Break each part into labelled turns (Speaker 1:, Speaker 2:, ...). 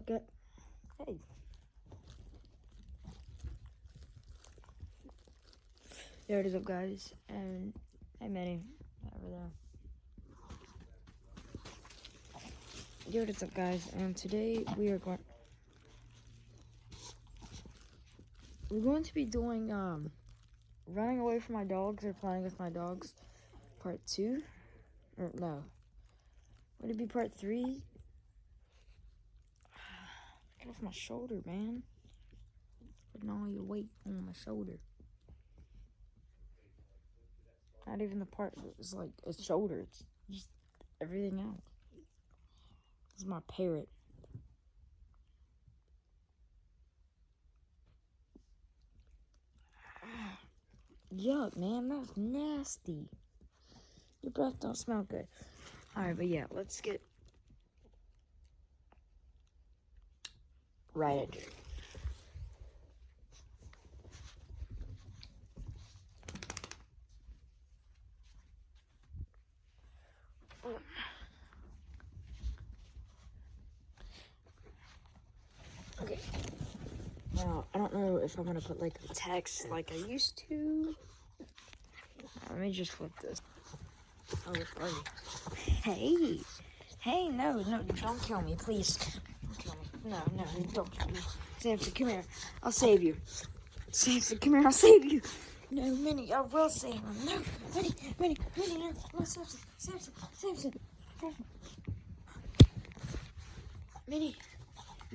Speaker 1: up, get? Hey. There it is up, guys. And hey, Manny, over there. Yo, what's up, guys? And today we're going to be doing running away from my dogs or playing with my dogs, part 2, or no, would it be part 3? Get off my shoulder, man. Putting all your weight on my shoulder. Not even the part that was like a shoulder. It's just everything else. This is my parrot. Yuck, man. That's nasty. Your breath don't smell good. Alright, but yeah, let's get right into it. Okay. Now, I don't know if I'm gonna put like the text like I used to. Let me just flip this. Oh, it's funny. Hey, no, don't kill me, please. Don't kill me. No, don't kill me. Samson, come here. I'll save you. Samson, come here. I'll save you. No, Minnie, I will save him. No, Minnie, no, Samson. Minnie,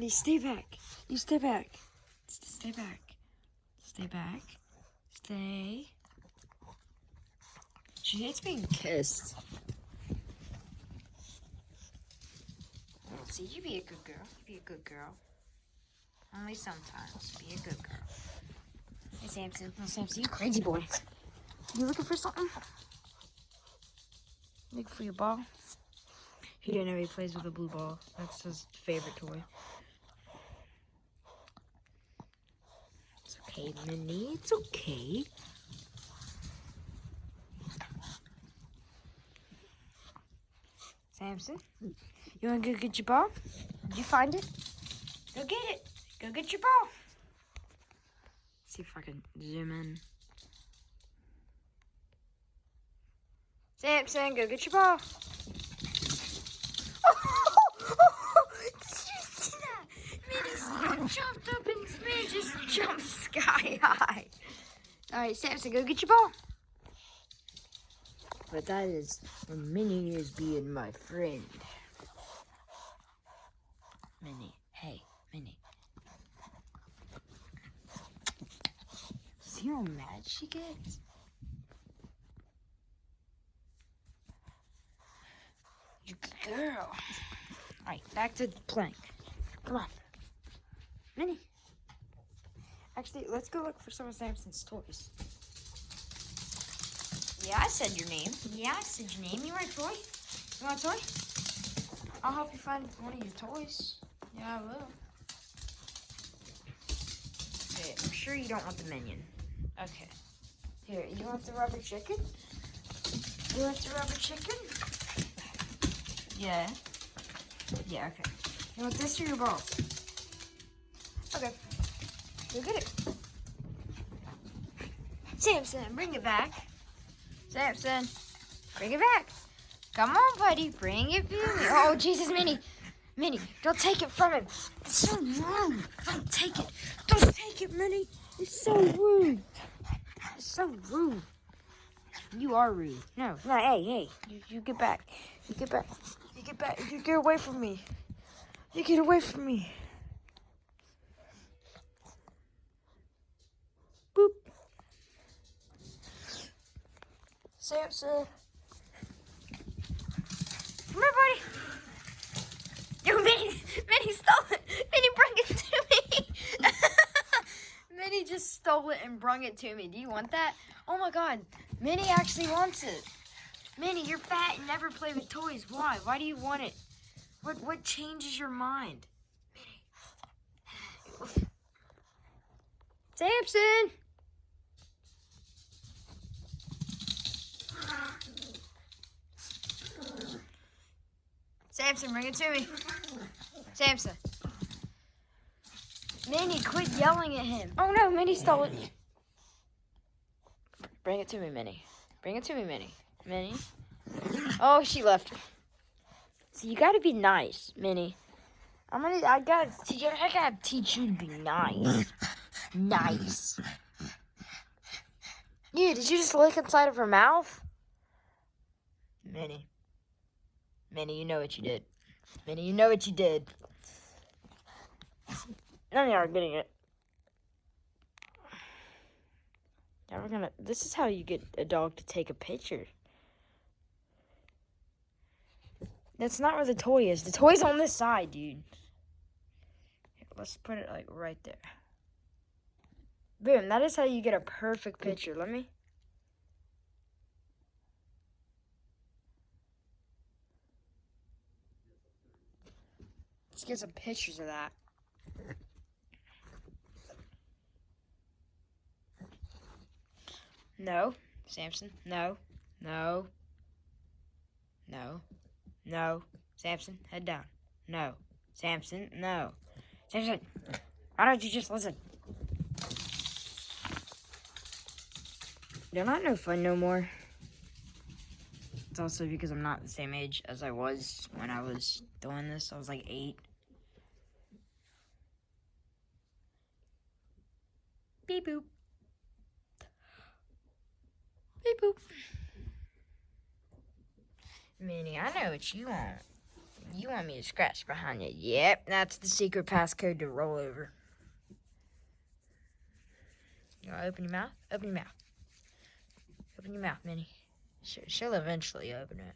Speaker 1: stay back. You stay back. Stay back. Stay. She hates being kissed. See, you be a good girl. Only sometimes. Be a good girl. Hey, Samson. No, Samson, you crazy boy. You looking for something? Looking for your ball? He didn't know he plays with a blue ball. That's his favorite toy. It's okay, Minnie. It's okay. Samson, you want to go get your ball? Did you find it? Go get it. Go get your ball. See if I can zoom in. Samson, go get your ball. Did you see that? Minnie jumped up and man just jumped sky high. All right, Samson, go get your ball. But that is when Minnie is being my friend. Minnie, hey, Minnie. See how mad she gets? You good girl. Alright, back to playing. Come on. Minnie. Actually, let's go look for some of Samson's toys. Yeah, I said your name. You want a toy? You want a toy? I'll help you find one of your toys. Yeah, I will. Okay, I'm sure you don't want the minion. Okay. Here, you want the rubber chicken? You want the rubber chicken? Yeah. Yeah, okay. You want this or your balls? Okay. Go get it. Samson, bring it back. Samson, bring it back. Come on, buddy. Bring it back. Oh, Jesus, Minnie. Minnie, don't take it from him. It's so rude. Don't take it. Don't take it, Minnie. It's so rude. It's so rude. You are rude. No, hey. You get back. You get back. You get away from me. You get away from me. Boop. Samson. Come here, buddy. Yo, Minnie stole it. Minnie bring it to me. Minnie just stole it and brung it to me. Do you want that? Oh my God. Minnie actually wants it. Minnie, you're fat and never play with toys. Why? Why do you want it? What changes your mind? Minnie. Samson. Samson, bring it to me. Samson. Minnie, quit yelling at him. Oh no, Minnie stole it. Bring it to me, Minnie. Bring it to me, Minnie. Minnie. Oh, she left. So you gotta be nice, Minnie. I gotta teach you to be nice. Nice. Yeah, did you just lick inside of her mouth? Minnie. Minnie, you know what you did. Minnie, you know what you did. None of y'all are getting it. Now this is how you get a dog to take a picture. That's not where the toy is. The toy's on this side, dude. Here, let's put it like right there. Boom, that is how you get a perfect picture. Let me. Let's get some pictures of that. No, Samson, no, no, no, no, Samson, head down. No, Samson, no. Samson, why don't you just listen? They're not no fun no more. It's also because I'm not the same age as I was when I was doing this. I was like 8. Beep boop. Beep boop. Minnie, I know what you want. You want me to scratch behind you. Yep, that's the secret passcode to roll over. You want to open your mouth? Open your mouth. Open your mouth, Minnie. She'll eventually open it.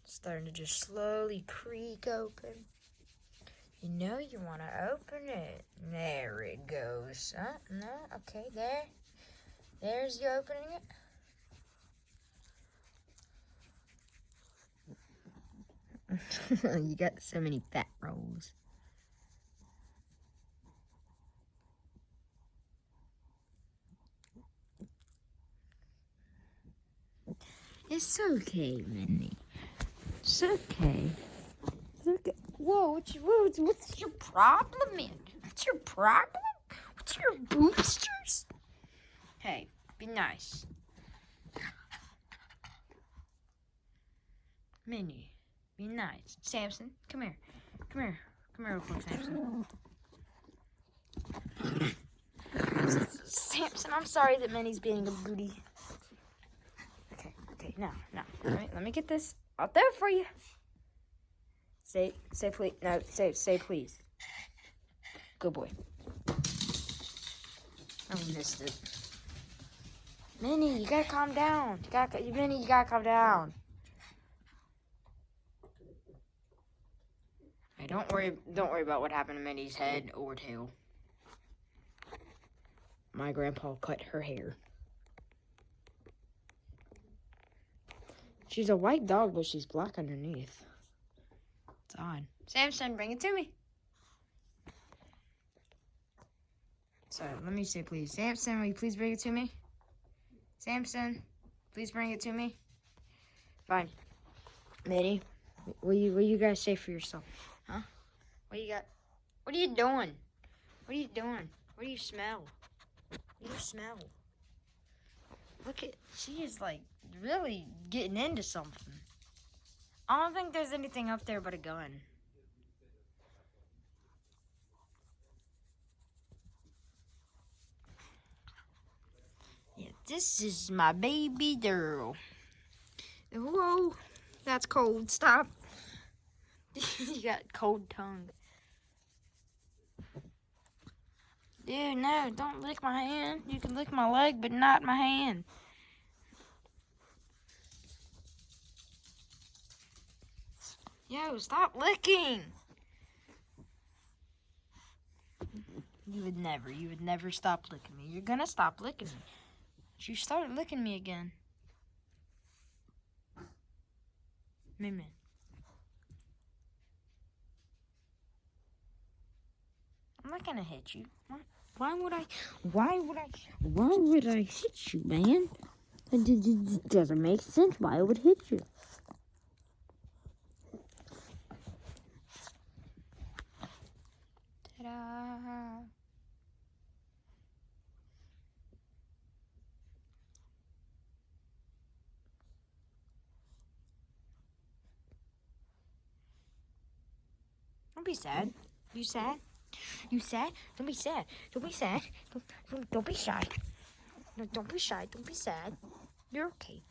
Speaker 1: It's starting to just slowly creak open. You know you want to open it. There it goes. No, okay, there. There's you opening it. You got so many fat rolls. It's okay, Minnie. It's okay. It's okay. Whoa, what's your problem, man? What's your problem? What's your boosters? Hey, be nice. Minnie, be nice. Samson, come here. Come here. Come here real quick, Samson. Samson, I'm sorry that Minnie's being a booty. Okay, now. Let me get this out there for you. Say please. No, say please. Good boy. I missed it. Minnie, you gotta calm down. Minnie, you gotta calm down. Hey, don't worry about what happened to Minnie's head or tail. My grandpa cut her hair. She's a white dog, but she's black underneath. It's odd. Samson, bring it to me. So, let me say please. Samson, will you please bring it to me? Samson, please bring it to me. Fine. Minnie, what you guys say for yourself? Huh? What you got? What are you doing? What are you doing? What do you smell? What do you smell? Look at, she is like really getting into something. I don't think there's anything up there but a gun. Yeah, this is my baby girl. Whoa, that's cold. Stop. You got cold tongue. Dude, no, don't lick my hand. You can lick my leg, but not my hand. Yo, stop licking. You would never stop licking me. You're gonna stop licking me. You start licking me again. Min. I'm not gonna hit you. Why would I hit you, man? It doesn't make sense why I would hit you. Ta-da. Don't be sad. You sad? You sad? Don't be sad. Don't be sad. Don't be shy. No, don't be shy. Don't be sad. You're okay.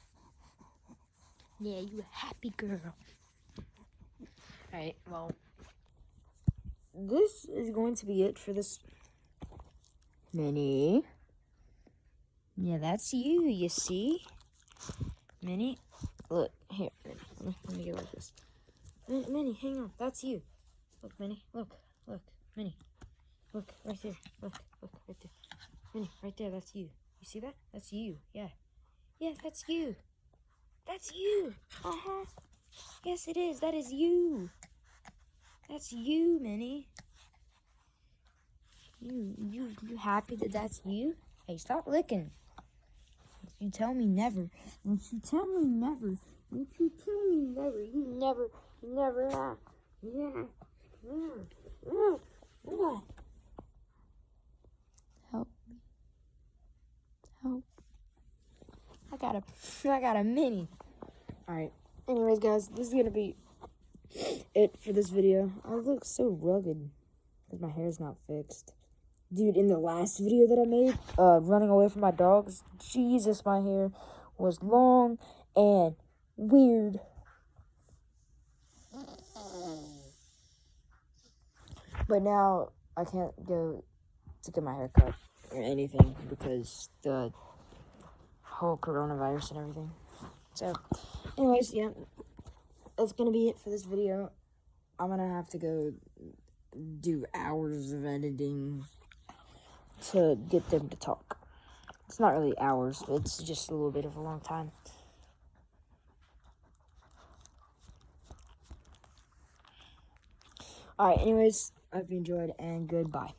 Speaker 1: Yeah, you a happy girl. Alright, well, this is going to be it for this Minnie. Yeah, that's you, you see? Minnie, look, here, let me get like this. Minnie, hang on, that's you. Look, Minnie, look, Minnie. Look, right there, look, right there. Minnie, right there, that's you. You see that? That's you, yeah. Yeah, that's you. That's you. Uh-huh. Yes, it is, that is you. That's you, Minnie. You happy that that's you? Hey, stop licking. You tell me never. Don't you tell me never. Don't you tell me never. You never. Yeah. Help me. Help. I got a mini. Alright. Anyways, guys, this is gonna be it for this video. I look so rugged because my hair's not fixed. Dude, in the last video that I made, running away from my dogs, Jesus, my hair was long and weird. But now I can't go to get my hair cut or anything because the whole coronavirus and everything. So, anyways, yeah, that's gonna be it for this video. I'm gonna have to go do hours of editing to get them to talk. It's not really hours, it's just a little bit of a long time. Alright, anyways, I hope you enjoyed, and goodbye.